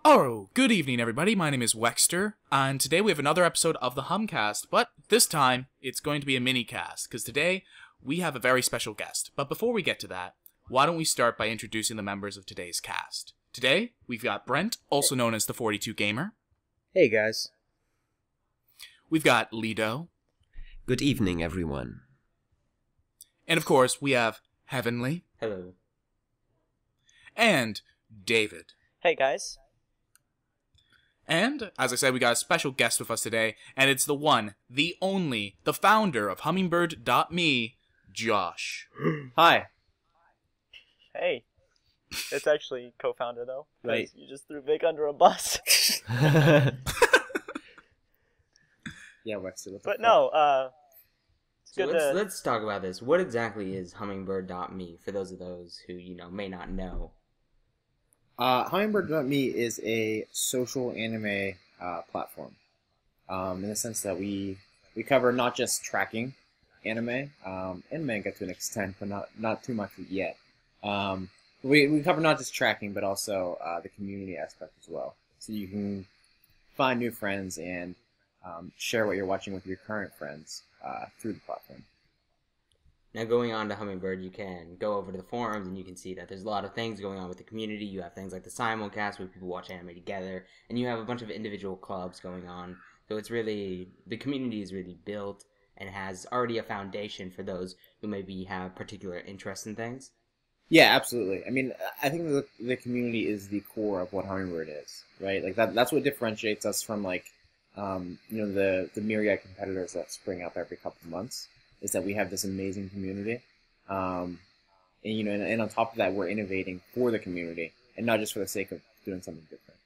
Oh, good evening, everybody. My name is Wexter, and today we have another episode of the Humcast, but this time it's going to be a mini-cast, because today we have a very special guest. But before we get to that, why don't we start by introducing the members of today's cast. Today, we've got Brent, also known as the 42 Gamer. Hey, guys. We've got Lido. Good evening, everyone. And of course, we have Heavenly. Hello. And David. Hey, guys. And, as I said, we got a special guest with us today, and it's the one, the only, the founder of Hummingbird.me, Josh. Hi. Hey. It's actually co-founder, though. Right. You just threw Vic under a bus. Yeah, Wexter. But no, it's So good to... let's talk about this. What exactly is Hummingbird.me for those who, may not know? Hummingbird.me is a social anime platform. In the sense that we cover not just tracking anime. Anime got to an extent, but not too much yet. We cover not just tracking, but also the community aspect as well. So you can find new friends and share what you're watching with your current friends through the platform. Now, going on to Hummingbird, you can go over to the forums and you can see that there's a lot of things going on with the community. You have things like the simulcast where people watch anime together, and you have a bunch of individual clubs going on. So it's really, the community is really built and has already a foundation for those who maybe have particular interests in things. Yeah, absolutely. I mean, I think the community is the core of what Hummingbird is, right? Like that's what differentiates us from the myriad competitors that spring up every couple of months. Is that we have this amazing community, and on top of that, we're innovating for the community and not just for the sake of doing something different.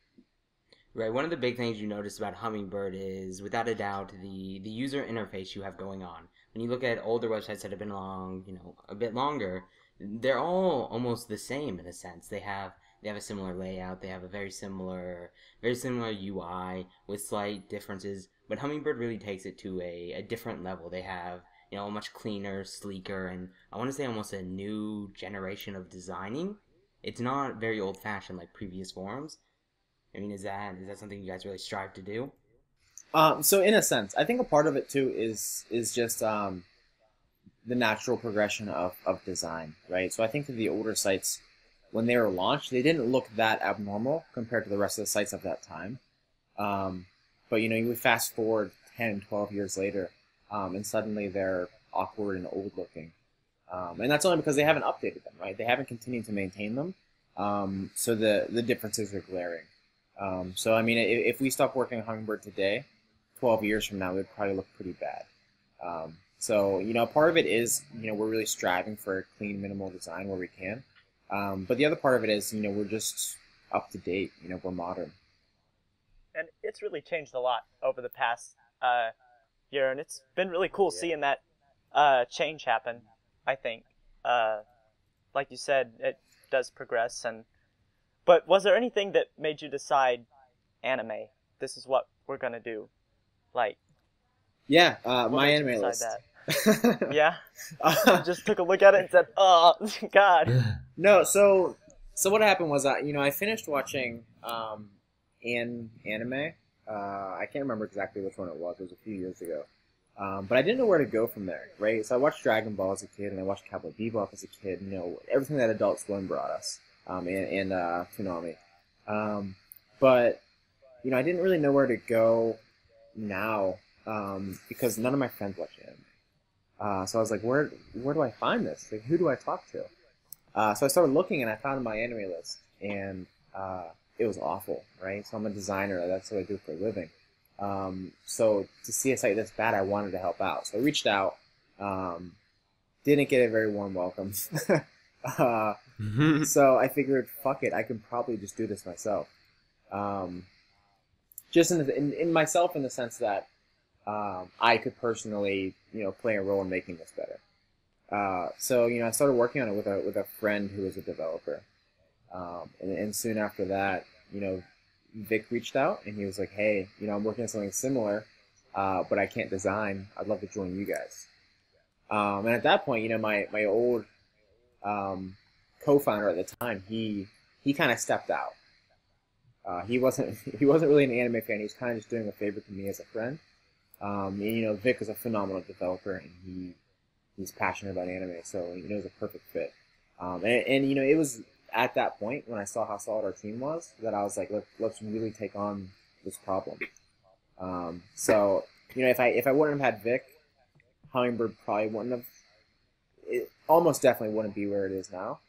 Right. One of the big things you notice about Hummingbird is, without a doubt, the user interface you have going on. When you look at older websites that have been along, a bit longer, they're all almost the same in a sense. They have a similar layout. They have a very similar UI with slight differences. But Hummingbird really takes it to a different level. They have a much cleaner, sleeker, and I want to say almost a new generation of designing. It's not very old-fashioned like previous forums. I mean, is that something you guys really strive to do? So in a sense, I think a part of it too is just the natural progression of design, right? So I think that the older sites, when they were launched, they didn't look that abnormal compared to the rest of the sites of that time. But we fast forward 10, 12 years later, and suddenly they're awkward and old looking. And that's only because they haven't updated them, right? They haven't continued to maintain them. So the differences are glaring. So, I mean, if we stop working on Hummingbird today, 12 years from now, it would probably look pretty bad. So, part of it is, we're really striving for a clean, minimal design where we can. But the other part of it is, we're just up to date. We're modern. And it's really changed a lot over the past year, and it's been really cool seeing that change happen, I think. Like you said, it does progress. But was there anything that made you decide, anime, this is what we're going to do? Yeah, what my made you anime decide list. that? Yeah? You just took a look at it and said, oh, God. No, so what happened was, I finished watching anime. I can't remember exactly which one it was. It was a few years ago. But I didn't know where to go from there, right? So I watched Dragon Ball as a kid, and I watched Cowboy Bebop as a kid. Everything that Adult Swim brought us, and Toonami. But I didn't really know where to go now, because none of my friends watch anime. So I was like, where do I find this? Like, who do I talk to? So I started looking, and I found my anime list, and it was awful, right? So I'm a designer. That's what I do for a living. So to see a site this bad, I wanted to help out. So I reached out. Didn't get a very warm welcome. So I figured, fuck it, I can probably just do this myself. Just in myself, in the sense that I could personally, play a role in making this better. So I started working on it with a friend who was a developer. And soon after that, Vic reached out and he was like, hey, I'm working on something similar, but I can't design. I'd love to join you guys. And at that point, my old co-founder at the time, he kind of stepped out. He wasn't he wasn't really an anime fan. He was kind of just doing a favor to me as a friend. And, you know, Vic is a phenomenal developer, and he's passionate about anime, so you know, it was a perfect fit. And you know, it was at that point when I saw how solid our team was that I was like, let's really take on this problem. So you know, if I wouldn't have had Vic, Hummingbird probably wouldn't have. It almost definitely wouldn't be where it is now.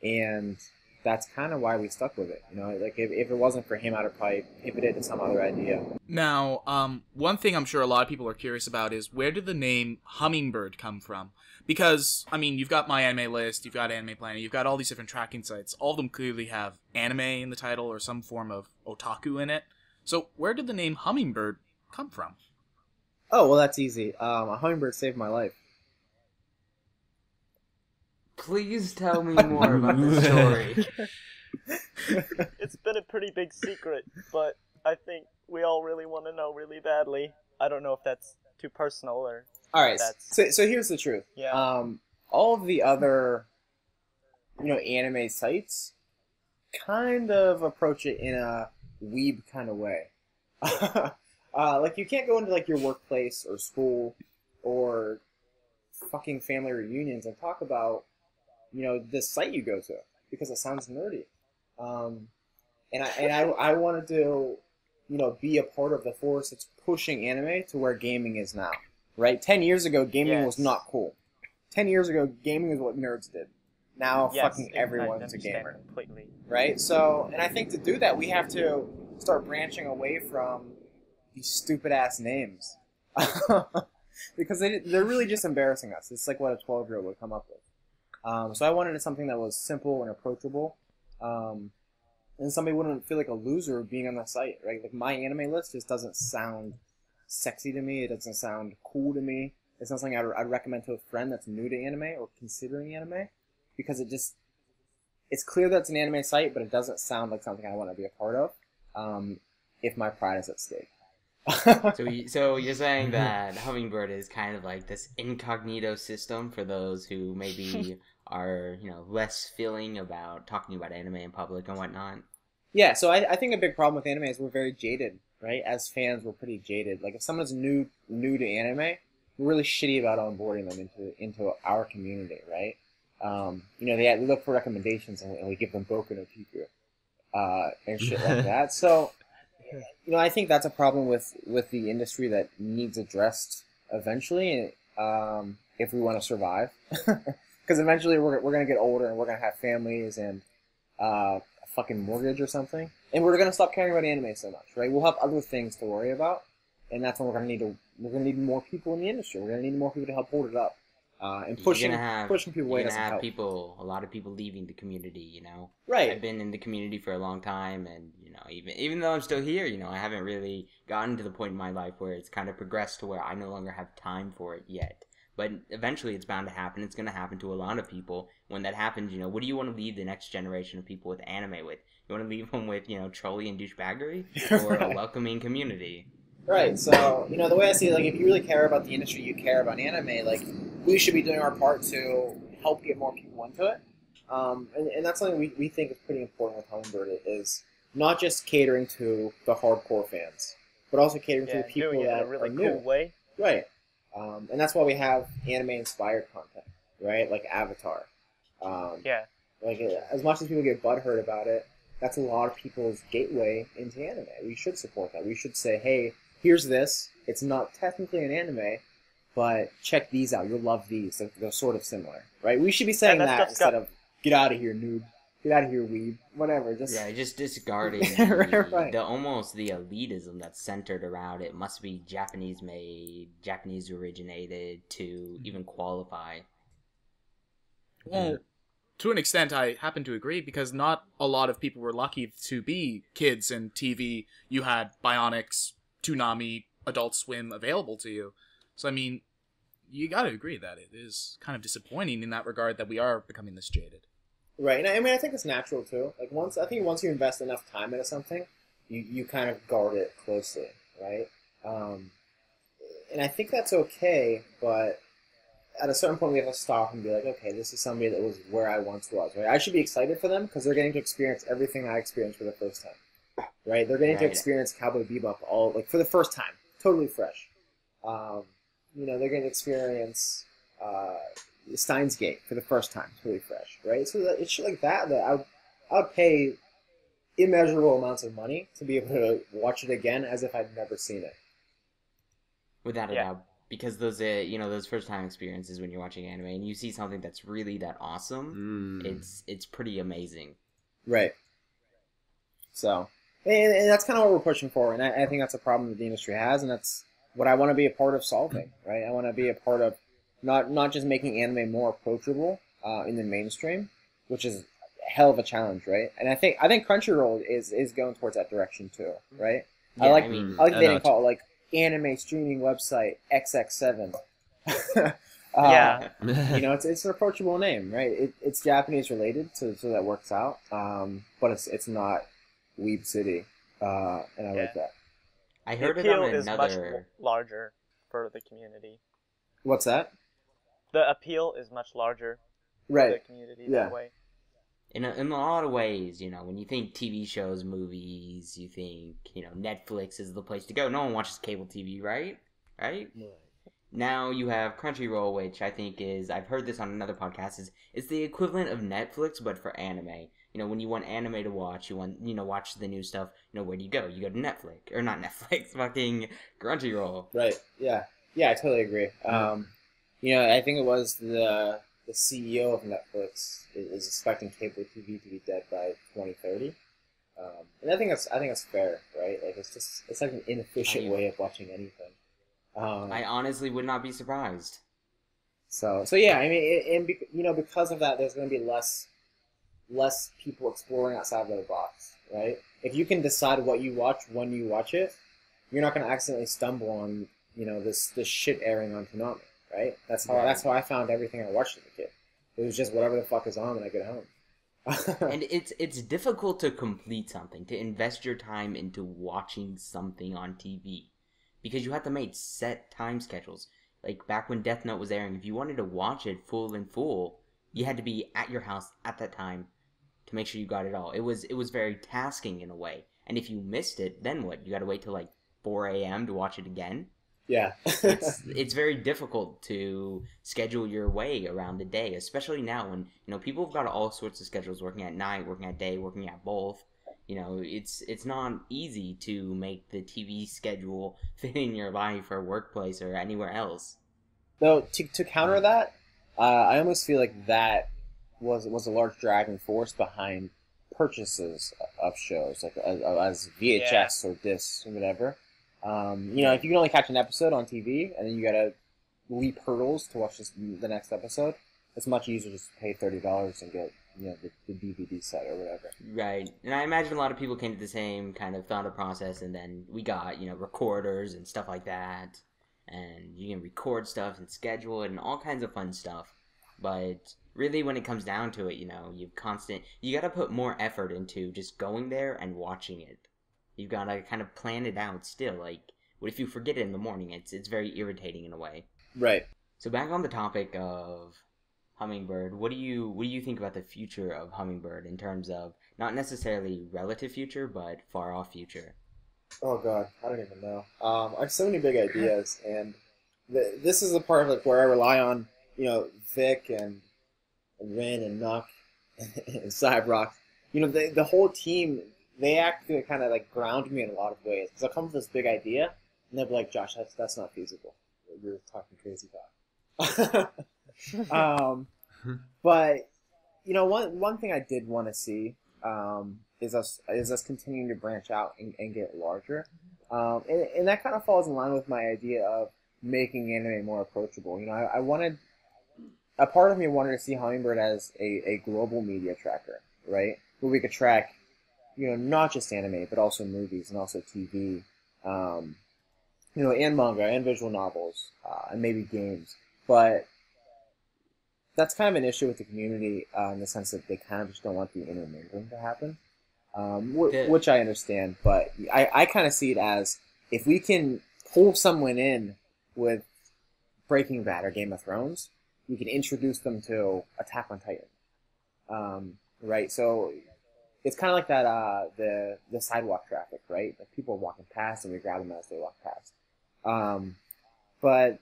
And that's kind of why we stuck with it. You know, like if it wasn't for him, I'd have probably pivoted to some other idea. Now, one thing I'm sure a lot of people are curious about is where did the name Hummingbird come from? Because, I mean, you've got My Anime List, you've got Anime Planet, you've got all these different tracking sites. All of them clearly have anime in the title or some form of otaku in it. So where did the name Hummingbird come from? Oh, well, that's easy. A hummingbird saved my life. Please tell me more about this story. It's been a pretty big secret, but I think we all really want to know really badly. I don't know if that's too personal or... All right, that's... so here's the truth. Yeah. All of the other, you know, anime sites kind of approach it in a weeb kind of way. Like, you can't go into, like, your workplace or school or fucking family reunions and talk about, you know, this site you go to because it sounds nerdy. And I wanted to, you know, be a part of the force that's pushing anime to where gaming is now. Right? 10 years ago, gaming was not cool. 10 years ago, gaming is what nerds did. Now, fucking everyone's a gamer. Completely. Right? So, and I think to do that, we have to start branching away from these stupid-ass names. Because they're really just embarrassing us. It's like what a 12-year-old would come up with. So I wanted something that was simple and approachable. And somebody wouldn't feel like a loser being on the site, right? Like, My Anime List just doesn't sound sexy to me. It doesn't sound cool to me. It's not something I'd recommend to a friend that's new to anime or considering anime, because it's clear that it's an anime site, but it doesn't sound like something I want to be a part of if my pride is at stake. So you're saying that Hummingbird is kind of like this incognito system for those who maybe are, you know, less feeling about talking about anime in public and whatnot? Yeah, so I think a big problem with anime is we're very jaded, right? As fans, we're pretty jaded. Like, if someone's new to anime, we're really shitty about onboarding them into our community, right? You know, they look for recommendations, and we give them Boku no Piku and shit like that. So, you know, I think that's a problem with the industry that needs addressed eventually, if we want to survive. Because eventually we're going to get older, and we're going to have families and a fucking mortgage or something, and we're going to stop caring about anime so much, right? We'll have other things to worry about, and that's when we're going to need more people in the industry. We're going to need more people to help hold it up, and pushing people away doesn't help. A lot of people leaving the community, you know. Right. I've been in the community for a long time, and you know, even though I'm still here, you know, I haven't really gotten to the point in my life where it's kind of progressed to where I no longer have time for it yet. But eventually it's bound to happen. It's going to happen to a lot of people. When that happens, you know, what do you want to leave the next generation of people with anime with? You want to leave them with, you know, trolley and douchebaggery? Or a welcoming community? Right, so, you know, the way I see it, like, if you really care about the industry, you care about anime, like, we should be doing our part to help get more people into it. And that's something we think is pretty important with Hummingbird, is not just catering to the hardcore fans, but also catering to the people doing it that in a really are new. cool way. Right. And that's why we have anime-inspired content, right? Like Avatar. Yeah. Like, as much as people get butthurt about it, that's a lot of people's gateway into anime. We should support that. We should say, hey, here's this. It's not technically an anime, but check these out. You'll love these. They're sort of similar, right? We should be saying that instead of, get out of here, noob. Get out of here, weeb. Whatever. Just discarding right. the elitism that's centered around it must be Japanese made, Japanese originated to even qualify. Well, to an extent, I happen to agree, because not a lot of people were lucky to be kids in TV. You had Bionics, Toonami, Adult Swim available to you. So, I mean, you gotta agree that it is kind of disappointing in that regard that we are becoming this jaded. Right, and I mean, I think it's natural too. Like, once you invest enough time into something, you kind of guard it closely, right? And I think that's okay, but at a certain point we have to stop and be like, okay, this is somebody that was where I once was, right? I should be excited for them because they're getting to experience everything I experienced for the first time, right? They're getting to Right. experience Cowboy Bebop all like for the first time, totally fresh. They're getting to experience Steins Gate for the first time, totally fresh, right? So it's shit like that I would pay immeasurable amounts of money to be able to watch it again as if I'd never seen it. Without a Yeah. doubt, because those those first time experiences when you're watching anime and you see something that's really that awesome, it's pretty amazing. Right. So, and that's kind of what we're pushing for, and I think that's a problem that the industry has, and that's what I want to be a part of solving, right? I want to be a part of not just making anime more approachable in the mainstream, which is a hell of a challenge, right? And I think Crunchyroll is going towards that direction too, right? Yeah, I like I that they didn't call it like anime streaming website XX7. Yeah. It's an approachable name, right? It's Japanese related, so that works out. But it's not Weeb City, and I like that. I The heard it appeal on is much another. larger for the community. What's that? The appeal is much larger for the Right. community Yeah. that way. In a lot of ways, when you think TV shows, movies, you think, Netflix is the place to go. No one watches cable TV, right? Right? Now you have Crunchyroll, which I think I've heard this on another podcast, is the equivalent of Netflix, but for anime. When you want anime to watch, you want, watch the new stuff, where do you go? You go to Netflix. Or not Netflix, fucking Crunchyroll. Right. Yeah. Yeah, I totally agree. I think it was the CEO of Netflix is expecting cable TV to be dead by 2030. And I think that's fair, right? Like it's like an inefficient way of watching anything. I honestly would not be surprised. So yeah, I mean, because of that, there's going to be less people exploring outside of their box, right? If you can decide what you watch when you watch it, you're not going to accidentally stumble on this shit airing on Toonami, right? That's how I found everything I watched as a kid. It was just whatever the fuck is on when I get home. And it's difficult to complete something, to invest your time into watching something on TV, because you have to make set time schedules. Like back when Death Note was airing, if you wanted to watch it full, you had to be at your house at that time to make sure you got it all. It was very tasking in a way. And if you missed it, then what? You got to wait till like 4 a.m. to watch it again. Yeah. It's very difficult to schedule your way around the day, especially now when people have got all sorts of schedules, working at night, working at day, working at both. It's not easy to make the TV schedule fit in your life or workplace or anywhere else. Though to counter that, I almost feel like that was a large driving force behind purchases of shows, like as VHS or discs or whatever. If you can only catch an episode on TV and then you gotta leap hurdles to watch the next episode, it's much easier just to pay $30 and get the DVD set or whatever. Right, and I imagine a lot of people came to the same kind of thought process, and then we got recorders and stuff like that, and you can record stuff and schedule it and all kinds of fun stuff. But really, when it comes down to it, you gotta put more effort into just going there and watching it. You've got to kind of plan it out still. Like, what if you forget it in the morning? It's very irritating in a way. Right. So back on the topic of Hummingbird, what do you think about the future of Hummingbird in terms of not necessarily relative future, but far off future? Oh god, I don't even know. I have so many big ideas, and this is the part of where I rely on Vic and Rin and Nuck and Cybrox. The whole team. They actually kind of ground me in a lot of ways, because I'll come with this big idea and they'll be like, Josh, that's not feasible. You're talking crazy talk. But one thing I did want to see is us continuing to branch out and get larger, and that kind of falls in line with my idea of making anime more approachable. I wanted, a part of me wanted to see Hummingbird as a global media tracker, right, where we could track not just anime, but also movies and also TV, and manga and visual novels, and maybe games. But that's kind of an issue with the community in the sense that they kind of just don't want the intermingling to happen, which I understand. But I kind of see it as, if we can pull someone in with Breaking Bad or Game of Thrones, we can introduce them to Attack on Titan. Right? So it's kind of like that, the sidewalk traffic, right? Like people are walking past and we grab them as they walk past. But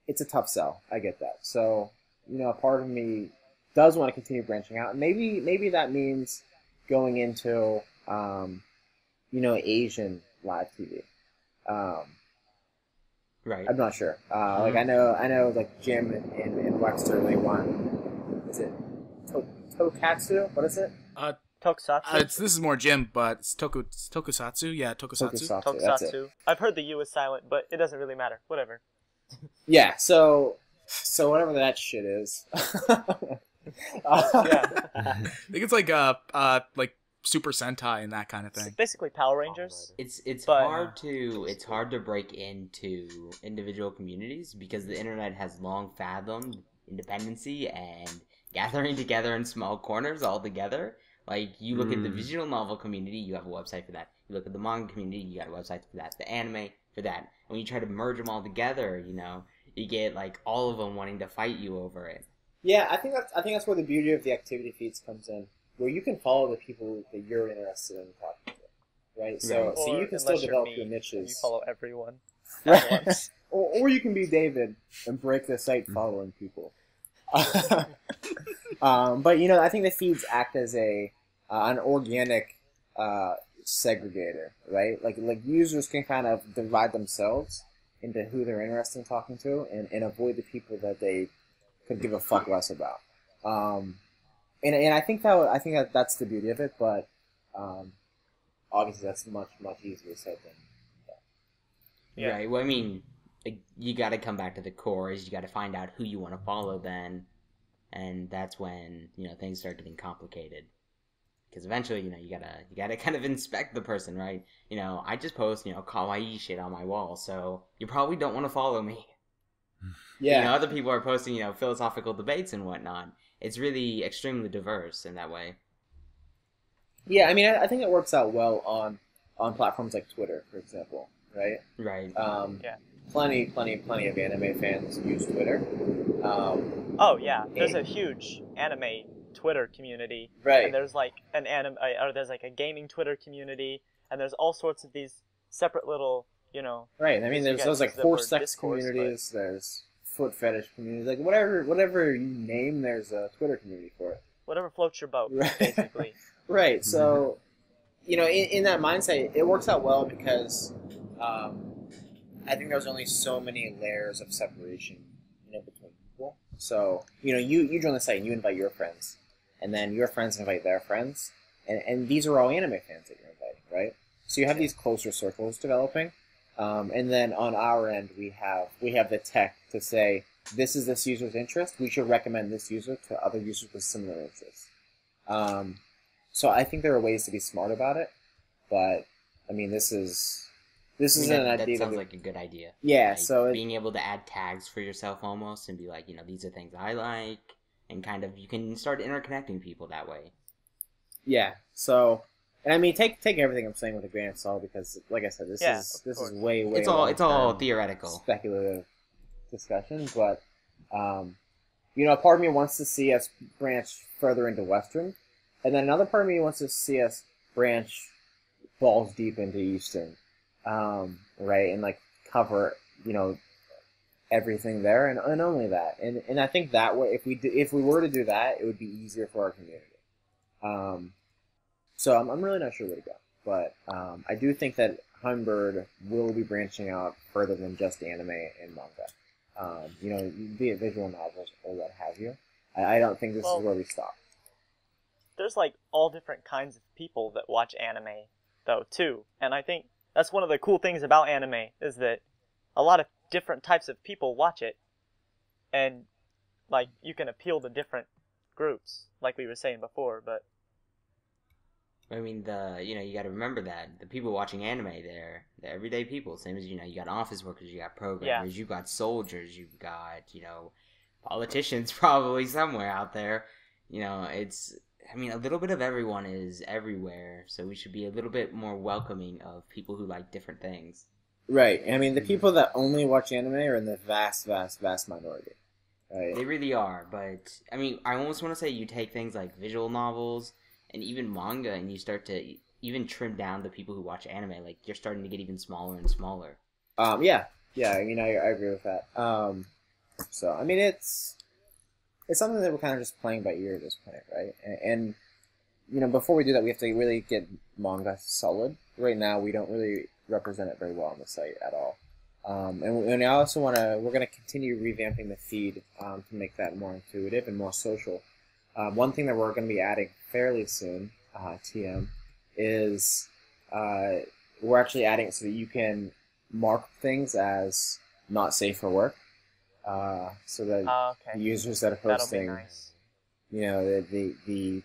it's a tough sell. I get that. So, a part of me does want to continue branching out. And maybe that means going into, Asian live TV. Right. I'm not sure. Like I know, like Jim and Wexter, they want, is it Tokatsu? What is it? Tokusatsu. This is more Jim, but it's Tokusatsu. Yeah, Tokusatsu. That's it. Tokusatsu. I've heard the U is silent, but it doesn't really matter. Whatever. Yeah. So whatever that shit is. Yeah. I think it's like Super Sentai and that kind of It's thing. basically Power Rangers. It's But- hard to break into individual communities because the internet has long fathomed independency and gathering together in small corners all together. Like, you look at the visual novel community, you have a website for that. You look at the manga community, you got a website for that. The anime, for that. And when you try to merge them all together, you get, like, all of them wanting to fight you over it. Yeah, I think that's where the beauty of the activity feeds comes in, where you can follow the people that you're interested in talking to, right? So Right. so you Or can still unless you're develop me, your You niches. follow everyone Right. at once. Or you can be David and break the site following people. But I think the feeds act as an organic segregator, right? Like users can kind of divide themselves into who they're interested in talking to, and avoid the people that they could give a fuck less about. And I think that's the beauty of it, but obviously that's much easier said than. Yeah. Right. Well, I mean, like, you got to come back to the core. Is you got to find out who you want to follow then, and that's when things start getting complicated. Because eventually, you gotta kind of inspect the person, right? I just post kawaii shit on my wall, so you probably don't want to follow me. Yeah. Other people are posting philosophical debates and whatnot. It's really extremely diverse in that way. Yeah, I mean, I think it works out well on platforms like Twitter, for example, right? Right. Yeah. Plenty of anime fans use Twitter. Oh yeah, there's a huge anime Twitter community, Right. and there's like there's like a gaming Twitter community, and there's all sorts of these separate little, Right. I mean, You there's guys those like use the horse word sex discourse, communities. There's foot fetish communities. Like whatever you name, there's a Twitter community for it. whatever floats your boat, Right. basically. Right. So, in that mindset, it works out well because I think there's only so many layers of separation, between people. So, you join the site and you invite your friends, and then your friends invite their friends, and these are all anime fans that you're inviting, right? So you have these closer circles developing, and then on our end we have the tech to say this is this user's interest. We should recommend this user to other users with similar interests. So I think there are ways to be smart about it, but I mean this is an that idea sounds like a good idea. Yeah, Like, so being able to add tags for yourself almost and be like, these are things I like, and kind of you can start interconnecting people that way. yeah. So, and I mean take everything I'm saying with a grain of salt because, like I said, this Yeah, is of course. way It's all long-term theoretical. speculative discussion, but a part of me wants to see us branch further into Western, and then another part of me wants to see us branch balls deep into Eastern, right, and like cover everything there, and only that, and I think that way if we were to do that, it would be easier for our community. So I'm really not sure where to go, but I do think that Hummingbird will be branching out further than just anime and manga. Be it visual novels or what have you. I don't think this is where we stop. There's like all different kinds of people that watch anime, though, too. And I think that's one of the cool things about anime is that a lot of different types of people watch it, and like you can appeal to different groups, like we were saying before. But I mean, you got to remember that the people watching anime, they're everyday people. Same as you got office workers, you got programmers, you got soldiers, you've got politicians probably somewhere out there. A little bit of everyone is everywhere, so we should be a little bit more welcoming of people who like different things. Right. I mean, the people that only watch anime are in the vast minority. right? They really are, but I mean, I almost want to say you take things like visual novels and even manga, and you start to even trim down the people who watch anime. Like you're starting to get even smaller and smaller. Yeah. I mean, I agree with that. So I mean, it's something that we're kind of just playing by ear at this point, right? And you know, before we do that, we have to really get manga solid. Right now, we don't really represent it very well on the site at all. And I also we're going to continue revamping the feed to make that more intuitive and more social. One thing that we're going to be adding fairly soon, TM, is we're actually adding it so that you can mark things as not safe for work. So that Okay. the users that are That'll be posting, nice. you know, the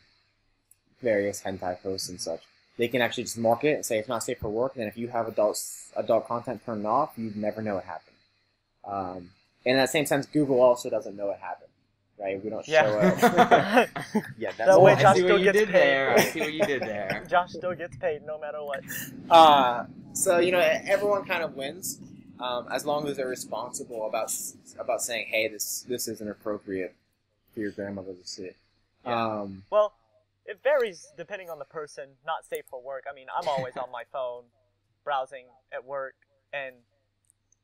various hentai posts and such, they can actually just mark it and say it's not safe for work. And then if you have adult content turned off, you'd never know it happened. And at the same time, Google also doesn't know it happened, right? We don't show it. Yeah. Yeah, that's That way I Josh see still what you gets did paid. there. I see what you did there. Josh still gets paid no matter what. So you know, everyone kind of wins as long as they're responsible about saying, hey, this isn't appropriate for your grandmother to see. Yeah. Well, it varies depending on the person. Not safe for work. I mean, I'm always on my phone, browsing at work, and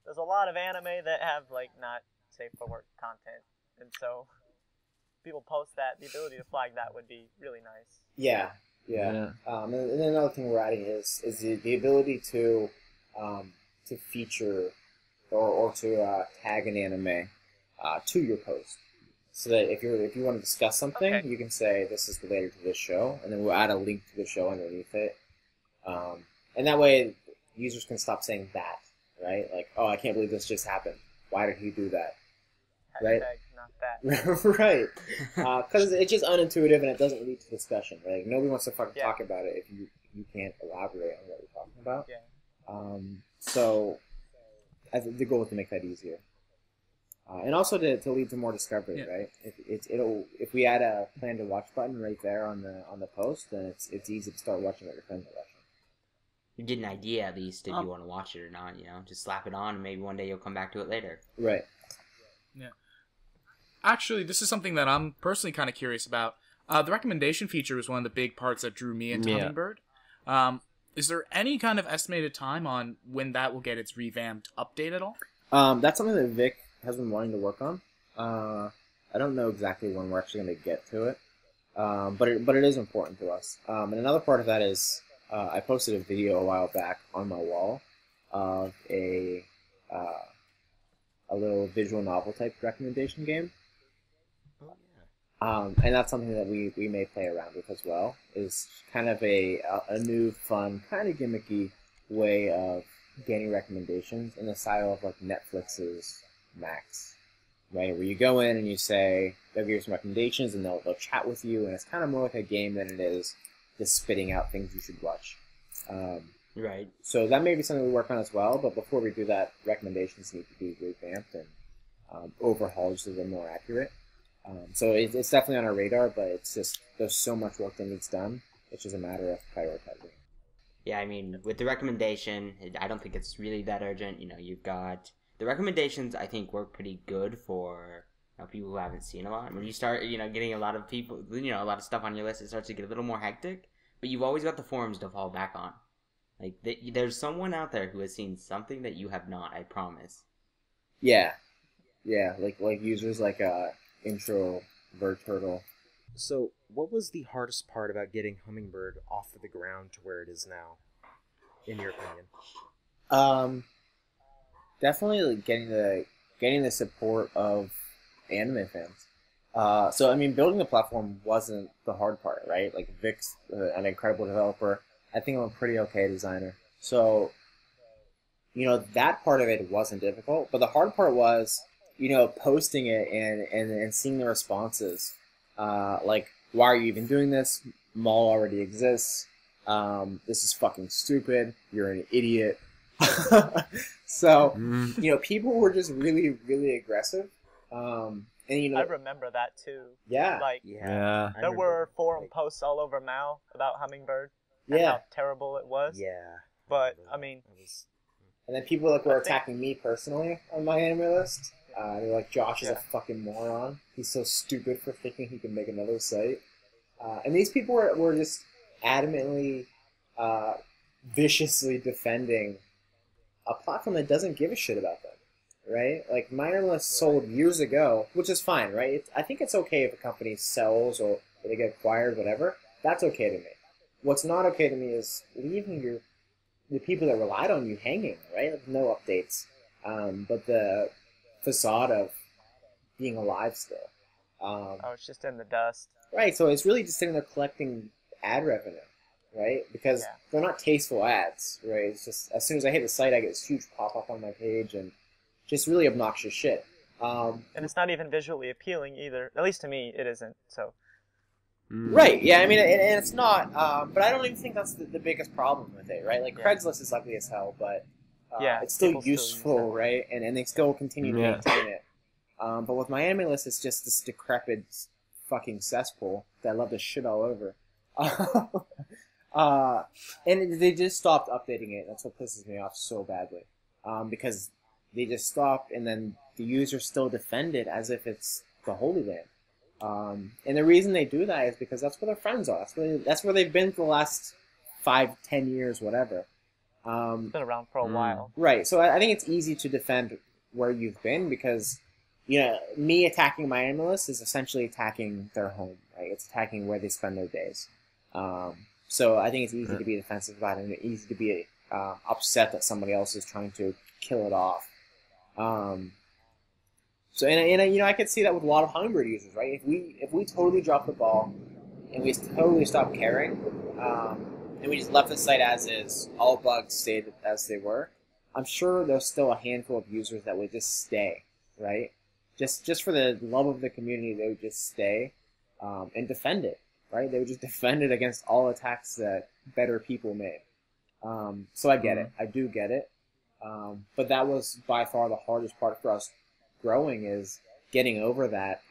there's a lot of anime that have like not safe for work content, and so people post that. The ability to flag that would be really nice. Yeah. And then another thing we're adding is the ability to feature or to tag an anime to your post, so that if you want to discuss something, Okay. you can say this is related to this show, and then we'll add a link to the show underneath it, and that way users can stop saying that, right? Like, oh, I can't believe this just happened. Why did he do that? Right. Hashtag not that. Right. Because it's just unintuitive and it doesn't lead to discussion. Right? Like, nobody wants to fucking Yeah. talk about it if you can't elaborate on what you're talking about. Yeah. So the goal is to make that easier, and also to lead to more discovery. Yeah. Right? If we add a plan to watch button right there on the post, then it's easy to start watching what your friends are watching. You get an idea at least if you want to watch it or not. You know, just slap it on, and maybe one day you'll come back to it later. Right. Actually, this is something that I'm personally kind of curious about. The recommendation feature was one of the big parts that drew me into Yeah. Hummingbird. Is there any kind of estimated time on when that will get its revamped update at all? That's something that Vic has been wanting to work on. I don't know exactly when we're actually going to get to it, but it is important to us. And another part of that is I posted a video a while back on my wall of a little visual novel type recommendation game. And that's something that we may play around with as well. Is kind of a new, fun, kind of gimmicky way of gaining recommendations in the style of like Netflix's Max, right? Where you go in and you say they'll give you some recommendations and they'll chat with you, and it's kind of more like a game than it is just spitting out things you should watch. Right. So that may be something we work on as well. But before we do that, recommendations need to be revamped and overhauled so they're more accurate. So it's definitely on our radar, but it's just there's so much work that needs done. It's just a matter of prioritizing. Yeah, I mean, with the recommendation, I don't think it's really that urgent. You know, you've got the recommendations. I think work pretty good for people who haven't seen a lot. When you start, getting a lot of people, a lot of stuff on your list, it starts to get a little more hectic. But you've always got the forums to fall back on. Like, there's someone out there who has seen something that you have not. I promise. Yeah, like users like intro bird turtle. So, what was the hardest part about getting Hummingbird off of the ground to where it is now, in your opinion? Definitely like getting the support of anime fans. So I mean, building the platform wasn't the hard part, right? Like Vic's an incredible developer. I think I'm a pretty okay designer. So, that part of it wasn't difficult. But the hard part was, posting it and seeing the responses. Like, why are you even doing this? Mall already exists. This is fucking stupid. You're an idiot. So, people were just really, really aggressive. And I remember that too. Yeah. Like, Yeah. there were forum posts all over Mal about Hummingbird and Yeah. how terrible it was. Yeah. But I mean, And then people were attacking me personally on my anime list. They're like, Josh is a Yeah. fucking moron. He's so stupid for thinking he can make another site. And these people were just adamantly, viciously defending a platform that doesn't give a shit about them, right? Like, Minerless sold years ago, which is fine, right? I think it's okay if a company sells or they get acquired, whatever. That's okay to me. What's not okay to me is leaving the people that relied on you hanging, right? Like, no updates. But the facade of being alive still. Oh, it's just in the dust. Right, so it's really just sitting there collecting ad revenue, right? Because they're not tasteful ads, right? It's just, as soon as I hit the site, I get this huge pop-up on my page and just really obnoxious shit. And it's not even visually appealing either. At least to me, it isn't. So. Right, yeah, I mean, and it's not, but I don't even think that's the biggest problem with it, right? Like, Craigslist is ugly as hell, but it's still people useful, still use it. right? And they still continue to maintain it. But with my anime list, it's just this decrepit fucking cesspool that I love to shit all over. And they just stopped updating it. That's what pisses me off so badly. Because they just stopped, and then the users still defend it as if it's the Holy Land. And the reason they do that is because that's where their friends are. That's where they've been for the last 5-10 years, whatever. It's been around for a while. Right. So I think it's easy to defend where you've been because, you know, me attacking my analyst is essentially attacking their home. Right? It's attacking where they spend their days. So I think it's easy to be defensive about it, and easy to be upset that somebody else is trying to kill it off. So and you know, I could see that with a lot of Hummingbird users, right? If we totally drop the ball and we totally stop caring, and we just left the site as is, all bugs stayed as they were, I'm sure there's still a handful of users that would just stay, right? Just for the love of the community, they would just stay and defend it, right? They would just defend it against all attacks that better people made. So I get it. I do get it. But that was by far the hardest part for us growing, is getting over that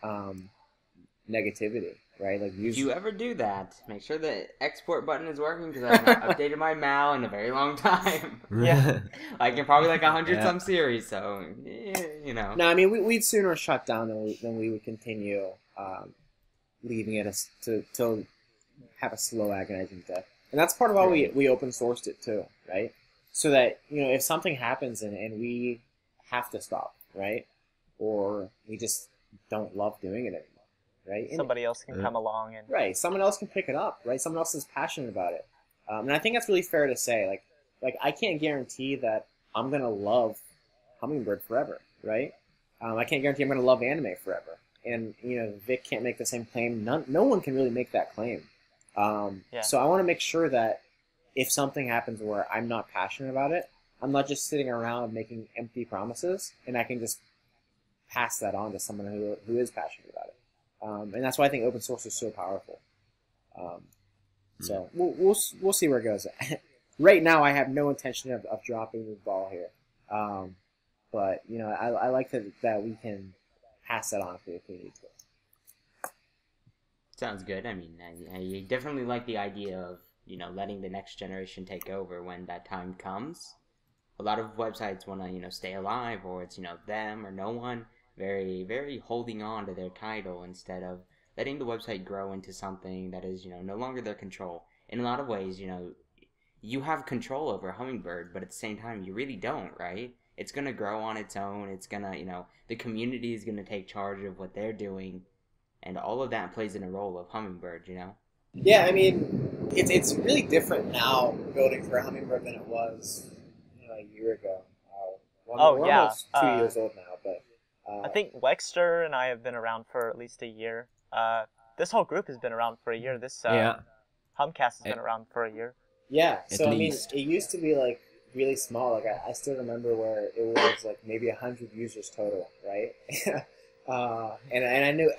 negativity, right? Like, If you ever do that, make sure the export button is working, because I have not updated my MAL in a very long time. Yeah. Like in probably like 100 some series, so you know. No, I mean, we'd sooner shut down than we would continue leaving it to have a slow, agonizing death. And that's part of why we open sourced it too, right? So that, you know, if something happens and we have to stop, right? Or we just don't love doing it anymore, right? Somebody else can come along and... Right, someone else can pick it up, right? Someone else is passionate about it. And I think that's really fair to say. Like I can't guarantee that I'm going to love Hummingbird forever, right? I can't guarantee I'm going to love anime forever. And, you know, Vic can't make the same claim. No one can really make that claim. So I want to make sure that if something happens where I'm not passionate about it, I'm not just sitting around making empty promises, and I can just pass that on to someone who is passionate about it. And that's why I think open source is so powerful. So we'll see where it goes. Right now, I have no intention of dropping the ball here. But, you know, I like that we can pass that on if we need to. Sounds good. I mean, I definitely like the idea of, you know, letting the next generation take over when that time comes. A lot of websites want to, you know, stay alive, or it's, you know, them or no one. Very, very holding on to their title instead of letting the website grow into something that is, you know, no longer their control. In a lot of ways, you know, you have control over Hummingbird, but at the same time, you really don't, right? It's going to grow on its own. It's going to, you know, the community is going to take charge of what they're doing. And all of that plays in a role of Hummingbird, you know? Yeah, I mean, it's really different now building for Hummingbird than it was, you know, a year ago. We're almost 2 years old now, but... I think Wexter and I have been around for at least a year. This whole group has been around for a year. This Humcast has been around for a year. Yeah, so I mean, it used to be like really small. Like I still remember where it was like maybe 100 users total, right? And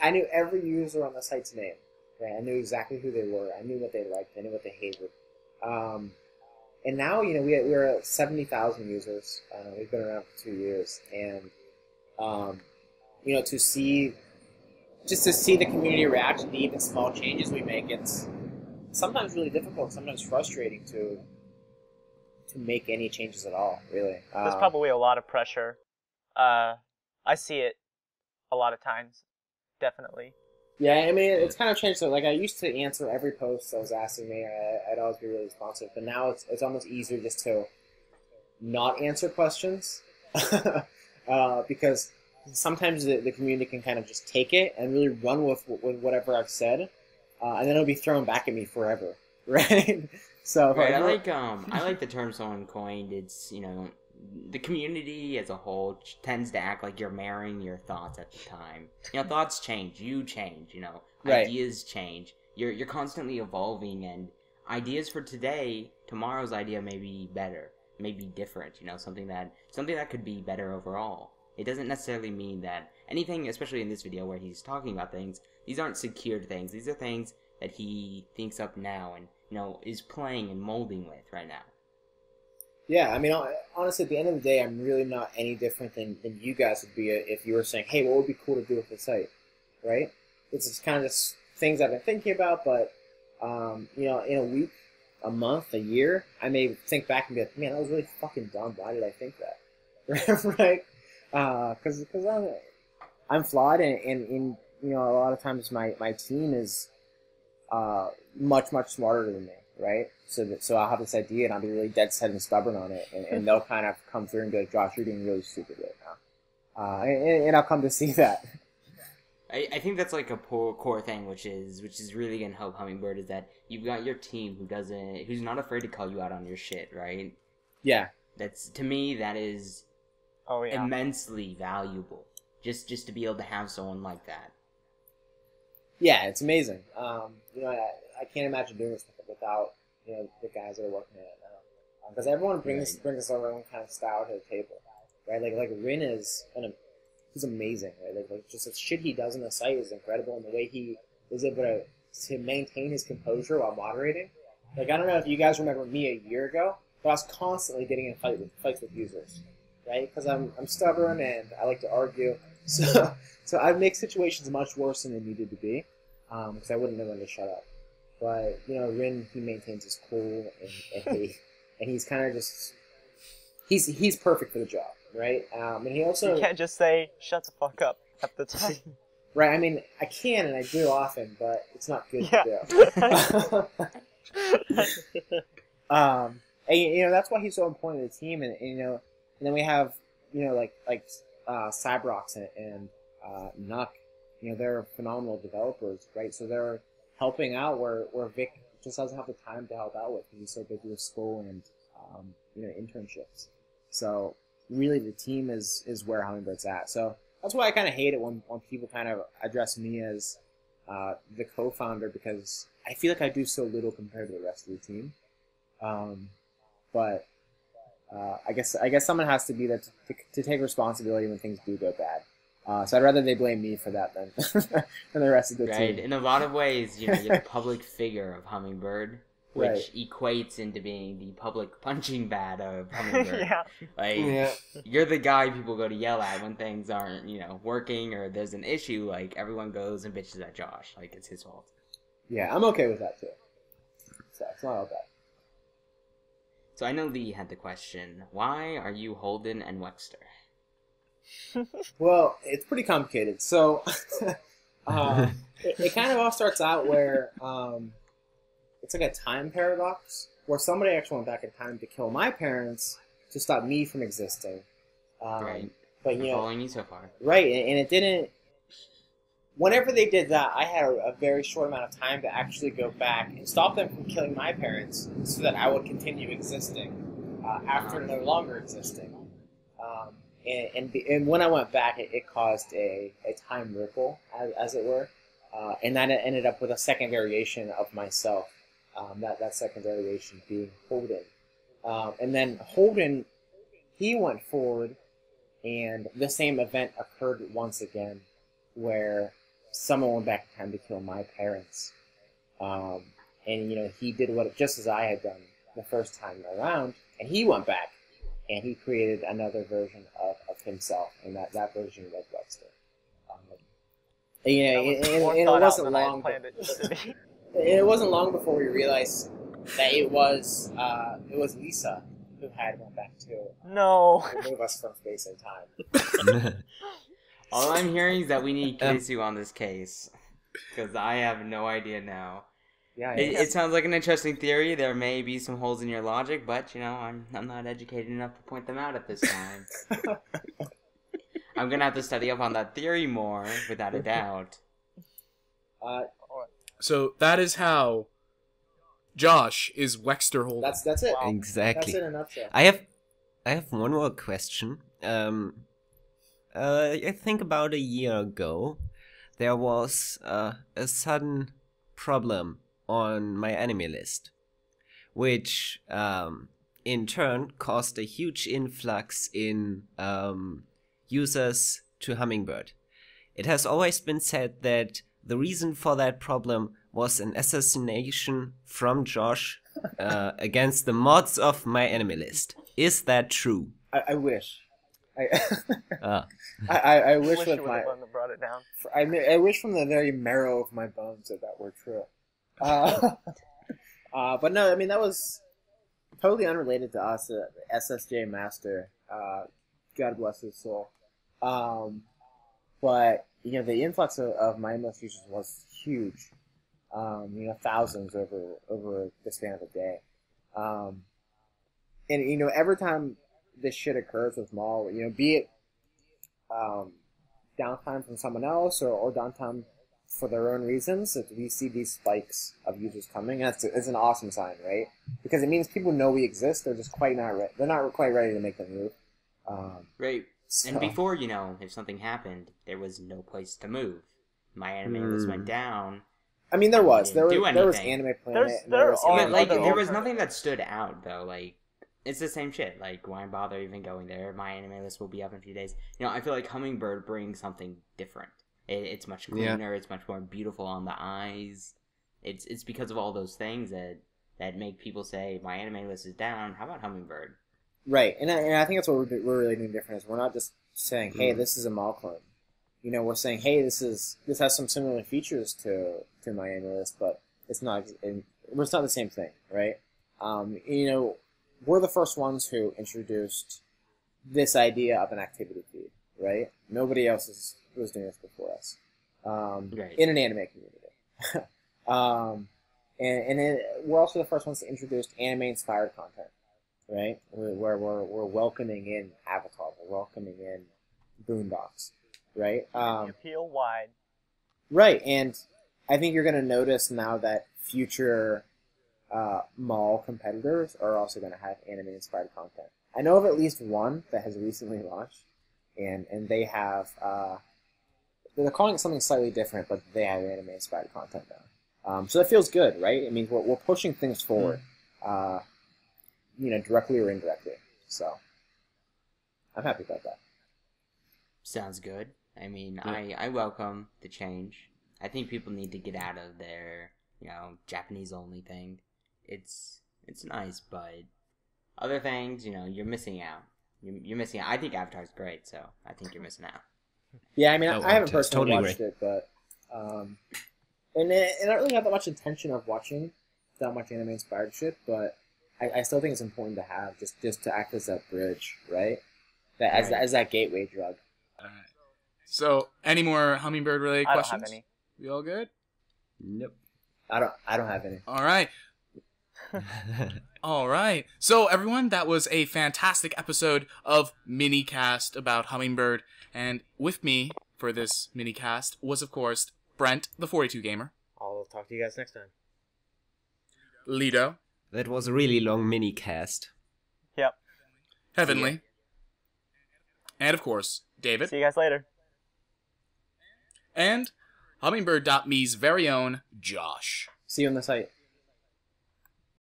I knew every user on the site's name. Right? I knew exactly who they were. I knew what they liked. I knew what they hated. And now, you know, we're at 70,000 users. We've been around for 2 years, and you know, to see the community reaction to even small changes we make, it's sometimes really difficult, sometimes frustrating to make any changes at all, really. There's probably a lot of pressure I see it a lot of times, definitely. Yeah, I mean, it's kind of changed. So, like, I used to answer every post that was asking me. I'd always be really responsive, but now it's almost easier just to not answer questions because sometimes the community can kind of just take it and really run with whatever I've said, and then it'll be thrown back at me forever, right? So, right, I like the term someone coined. It's, you know, the community as a whole tends to act like you're marrying your thoughts at the time. You know, thoughts change, you change, you know, Right. ideas change. You're constantly evolving, and ideas for today, tomorrow's idea may be better, may be different, you know, something that could be better overall. It doesn't necessarily mean that anything, especially in this video where he's talking about things, these aren't secured things. These are things that he thinks up now and, you know, is playing and molding with right now. Yeah, I mean, honestly, at the end of the day, I'm really not any different than you guys would be if you were saying, hey, what would be cool to do with the site, right? It's just kind of just things I've been thinking about, but, you know, in a week, a month, a year, I may think back and be like, man, that was really fucking dumb. Why did I think that? Right? Because I'm flawed, and you know, a lot of times my team is much smarter than me, right? So I'll have this idea and I'll be really dead set and stubborn on it, and they'll kind of come through and be like, Josh, you're doing really stupid right now, and I'll come to see that. I think that's like a core thing, which is really gonna help Hummingbird, is that you've got your team who's not afraid to call you out on your shit, right? Yeah. That's, to me, that is immensely valuable. Just to be able to have someone like that. Yeah, it's amazing. You know, I can't imagine doing this without, you know, the guys that are working at it now, because everyone brings their own kind of style to the table, right? Like Rin he's amazing, right? Like just the shit he does on the site is incredible, and the way he is able to maintain his composure while moderating. Like, I don't know if you guys remember me a year ago, but I was constantly getting in fights with users, right? Because I'm stubborn and I like to argue, so I make situations much worse than they needed to be, because I wouldn't know when to shut up. But you know, Rin, he maintains his cool, and he's kind of just he's perfect for the job. Right, and he also... You can't just say, shut the fuck up at the time. Right, I mean, I can and I do often, but it's not good to do. And, you know, that's why he's so important to the team, and you know, and then we have, you know, like Cybrox and Nuck, you know, they're phenomenal developers, right? So they're helping out where Vic just doesn't have the time to help out with, because he's so busy with school and, you know, internships. So really, the team is where Hummingbird's at. So that's why I kind of hate it when people kind of address me as the co-founder, because I feel like I do so little compared to the rest of the team. But I guess someone has to be there to take responsibility when things do go bad. So I'd rather they blame me for that than than the rest of the team. Right. In a lot of ways, you know, you're the public figure of Hummingbird, which equates into being the public punching bag of Hummingbird. You're the guy people go to yell at when things aren't, you know, working or there's an issue. Like, everyone goes and bitches at Josh, like it's his fault. Yeah, I'm okay with that too. So it's not all bad. So I know Lee had the question: why are you Holden and Wexter? Well, it's pretty complicated. So it kind of all starts out where it's like a time paradox, where somebody actually went back in time to kill my parents to stop me from existing. Right. But you know, following you so far. Right, and it didn't. Whenever they did that, I had a very short amount of time to actually go back and stop them from killing my parents, so that I would continue existing after no longer existing. And when I went back, it caused a time ripple, as it were, and that ended up with a second variation of myself. That second variation being Holden. And then Holden, he went forward, and the same event occurred once again, where someone went back in time to kill my parents. And, you know, he did just as I had done the first time around, and he went back, and he created another version of himself, and that version was Webster. And it wasn't long. It wasn't long before we realized that it was Lisa who had went back to remove us from space and time. All I'm hearing is that we need Keisu on this case. Because I have no idea now. Yeah, It sounds like an interesting theory. There may be some holes in your logic, but, I'm not educated enough to point them out at this time. I'm going to have to study up on that theory more, without a doubt. So that is how Josh is Wexter Holden. That's it. Wow. Exactly. That's it in a nutshell. I have one more question. I think about a year ago, there was a sudden problem on my enemy list, which in turn caused a huge influx in users to Hummingbird. It has always been said that the reason for that problem was an assassination from Josh against the mods of my enemy list. Is that true? I wish. I I wish wish with you were my the one that brought it down. I wish from the very marrow of my bones that were true. But no, I mean that was totally unrelated to us. SSJ Master, God bless his soul. But the influx of my MS users was huge. Thousands over the span of a day. And every time this shit occurs with Maul, be it downtime from someone else or downtime for their own reasons, that we see these spikes of users coming, and it's an awesome sign, right? Because it means people know we exist. They're just quite not ready. They're not quite ready to make the move. Right. So, And before, if something happened, there was no place to move. My anime list went down. I mean, there was Didn't do Anime anything. Planet. There are But, other there was alternatives. nothing that stood out, though. It's the same shit. Why bother even going there? My anime list will be up in a few days. I feel like Hummingbird brings something different. It's much cleaner. It's much more beautiful on the eyes. It's because of all those things that make people say, my anime list is down. How about Hummingbird? Right, and I think that's what we're really doing different. Is we're not just saying, hey, this is a Maul clone. We're saying, hey, this has some similar features to my anime list, but it's not the same thing, right? We're the first ones who introduced this idea of an activity feed, right? Nobody else was doing this before us, Right. in an anime community. We're also the first ones to introduce anime-inspired content, right? Where we're welcoming in Avatar, we're welcoming in Boondocks, right? The appeal wide. Right, and I think you're going to notice now that future Maul competitors are also going to have anime-inspired content. I know of at least one that has recently launched, and they have they're calling it something slightly different, but they have anime-inspired content now. So that feels good, right? I mean, we're pushing things forward, directly or indirectly. So I'm happy about that. Sounds good. I mean, I welcome the change. I think people need to get out of their, Japanese only thing. It's nice, but other things, you're missing out. You're missing out. I think Avatar's great, so I think you're missing out. Yeah, I mean, I haven't it's personally totally watched it, but and I don't really have that much intention of watching that much anime-inspired shit, but I still think it's important to have just to act as that bridge, right? As that gateway drug. All right. So, any more Hummingbird related I don't questions? have any. We all good? Nope. I don't have any. All right. All right. So, everyone, that was a fantastic episode of Minicast about Hummingbird. And with me for this minicast was, of course, Brent, the 42 Gamer. I'll talk to you guys next time. Lido. That was a really long mini cast. Yep. Heavenly. And, of course, David. See you guys later. And Hummingbird.me's very own Josh. See you on the site.